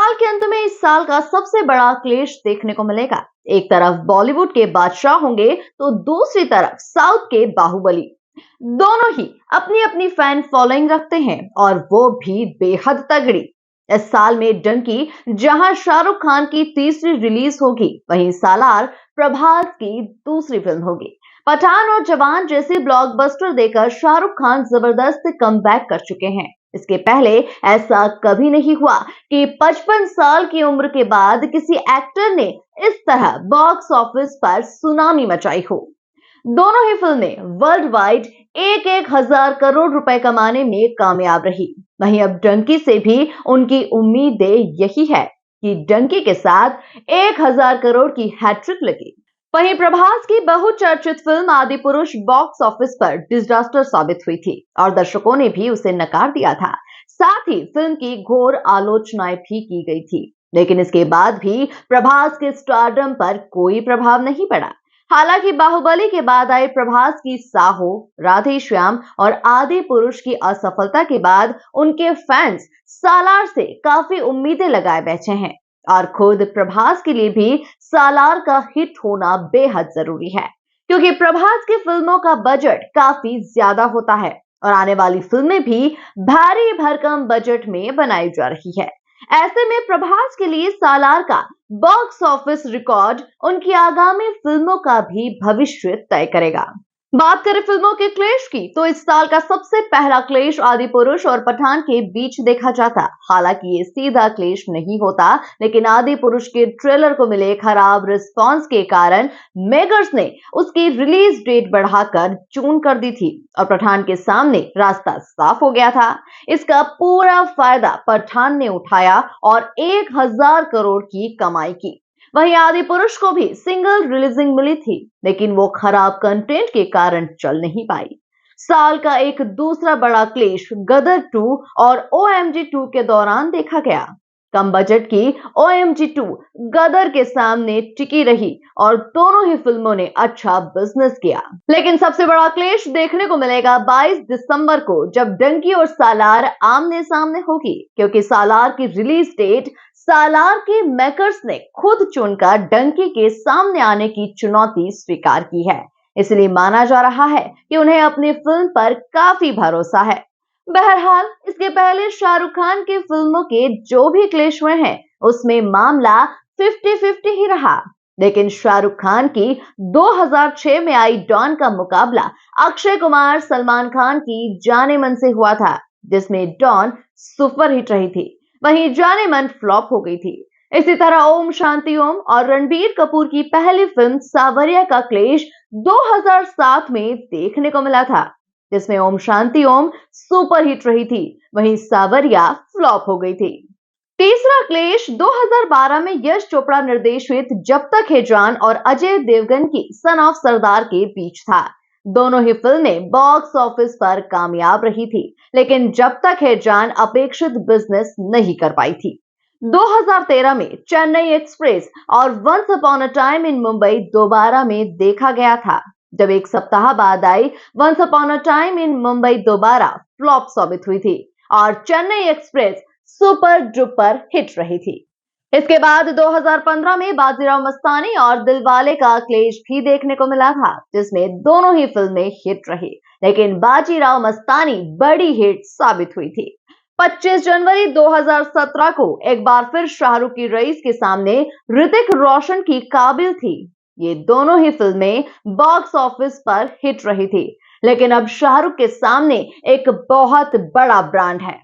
साल के अंत में इस साल का सबसे बड़ा क्लेश देखने को मिलेगा। एक तरफ बॉलीवुड के बादशाह होंगे तो दूसरी तरफ साउथ के बाहुबली। दोनों ही अपनी अपनी फैन फॉलोइंग रखते हैं और वो भी बेहद तगड़ी। इस साल में डंकी जहां शाहरुख खान की तीसरी रिलीज होगी, वहीं सालार प्रभास की दूसरी फिल्म होगी। पठान और जवान जैसे ब्लॉकबस्टर देकर शाहरुख खान जबरदस्त कमबैक कर चुके हैं। इसके पहले ऐसा कभी नहीं हुआ कि 55 साल की उम्र के बाद किसी एक्टर ने इस तरह बॉक्स ऑफिस पर सुनामी मचाई हो। दोनों ही फिल्में वर्ल्ड वाइड एक एक हजार करोड़ रुपए कमाने में कामयाब रही। वहीं अब डंकी से भी उनकी उम्मीदें यही है कि डंकी के साथ 1000 करोड़ की हैट्रिक लगी। वहीं प्रभास की बहुचर्चित फिल्म आदि पुरुष बॉक्स ऑफिस पर डिजास्टर साबित हुई थी और दर्शकों ने भी उसे नकार दिया था। साथ ही फिल्म की घोर आलोचनाएं भी की गई थी, लेकिन इसके बाद भी प्रभास के स्टारडम पर कोई प्रभाव नहीं पड़ा। हालांकि बाहुबली के बाद आए प्रभास की साहो, राधेश्याम और आदि पुरुष की असफलता के बाद उनके फैंस सालार से काफी उम्मीदें लगाए बैठे हैं और खुद प्रभास के लिए भी सालार का हिट होना बेहद जरूरी है, क्योंकि प्रभास की फिल्मों का बजट काफी ज्यादा होता है और आने वाली फिल्में भी भारी भरकम बजट में बनाई जा रही है। ऐसे में प्रभास के लिए सालार का बॉक्स ऑफिस रिकॉर्ड उनकी आगामी फिल्मों का भी भविष्य तय करेगा। बात करें फिल्मों के क्लेश की, तो इस साल का सबसे पहला क्लेश आदि पुरुष और पठान के बीच देखा जाता। हालांकि ये सीधा क्लेश नहीं होता, लेकिन आदि पुरुष के ट्रेलर को मिले खराब रिस्पांस के कारण मेकर्स ने उसकी रिलीज डेट बढ़ाकर जून कर दी थी और पठान के सामने रास्ता साफ हो गया था। इसका पूरा फायदा पठान ने उठाया और 1000 करोड़ की कमाई की। वहीं आदि पुरुष को भी सिंगल रिलीजिंग मिली थी, लेकिन वो खराब कंटेंट के कारण चल नहीं पाई। साल का एक दूसरा बड़ा क्लेश गदर 2 और OMG 2 के दौरान देखा गया। कम बजट की OMG 2 गदर के सामने टिकी रही और दोनों ही फिल्मों ने अच्छा बिजनेस किया। लेकिन सबसे बड़ा क्लेश देखने को मिलेगा 22 दिसंबर को, जब डंकी और सालार आमने सामने होगी, क्योंकि सालार की रिलीज डेट सालार के मेकर्स ने खुद चुनकर डंकी के सामने आने की चुनौती स्वीकार की है। इसलिए माना जा रहा है कि उन्हें अपनी फिल्म पर काफी भरोसा है। बहरहाल, इसके पहले शाहरुख खान की फिल्मों के जो भी क्लेश हुए हैं, उसमें मामला 50-50 ही रहा। लेकिन शाहरुख खान की 2006 में आई डॉन का मुकाबला अक्षय कुमार सलमान खान की जाने मन से हुआ था, जिसमें डॉन सुपरहिट रही थी, वहीं जाने मन फ्लॉप हो गई थी। इसी तरह ओम शांति ओम और रणबीर कपूर की पहली फिल्म सावरिया का क्लेश 2007 में देखने को मिला था, जिसमें ओम शांति ओम सुपरहिट रही थी, वहीं सावरिया फ्लॉप हो गई थी। तीसरा क्लेश 2012 में यश चोपड़ा निर्देशित जब तक है जान और अजय देवगन की सन ऑफ सरदार के बीच था। दोनों ही फिल्में बॉक्स ऑफिस पर कामयाब रही थी, लेकिन जब तक है जान अपेक्षित बिजनेस नहीं कर पाई थी। 2013 में चेन्नई एक्सप्रेस और once upon a time in Mumbai Dobaara में देखा गया था, जब एक सप्ताह बाद आई once upon a time in Mumbai Dobaara flop साबित हुई थी और Chennai express super duper hit रही थी। इसके बाद 2015 में बाजीराव मस्तानी और दिलवाले का क्लेश भी देखने को मिला था, जिसमें दोनों ही फिल्में हिट रही, लेकिन बाजीराव मस्तानी बड़ी हिट साबित हुई थी। 25 जनवरी 2017 को एक बार फिर शाहरुख की रईस के सामने ऋतिक रोशन की काबिल थी। ये दोनों ही फिल्में बॉक्स ऑफिस पर हिट रही थी, लेकिन अब शाहरुख के सामने एक बहुत बड़ा ब्रांड है।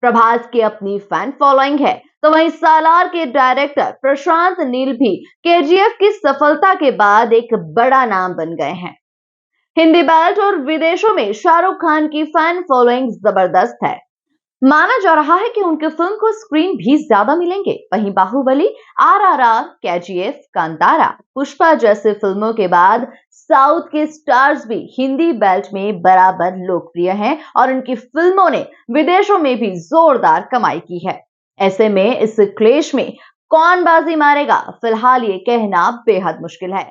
प्रभास की अपनी फैन फॉलोइंग है, तो वहीं सालार के डायरेक्टर प्रशांत नील भी KGF की सफलता के बाद एक बड़ा नाम बन गए हैं। हिंदी बेल्ट और विदेशों में शाहरुख खान की फैन फॉलोइंग जबरदस्त है। माना जा रहा है कि उनके फिल्म को स्क्रीन भी ज्यादा मिलेंगे। वहीं बाहुबली, RRR, KGF, कांतारा, पुष्पा जैसे फिल्मों के बाद साउथ के स्टार्स भी हिंदी बेल्ट में बराबर लोकप्रिय हैं और उनकी फिल्मों ने विदेशों में भी जोरदार कमाई की है। ऐसे में इस क्लेश में कौन बाजी मारेगा, फिलहाल ये कहना बेहद मुश्किल है।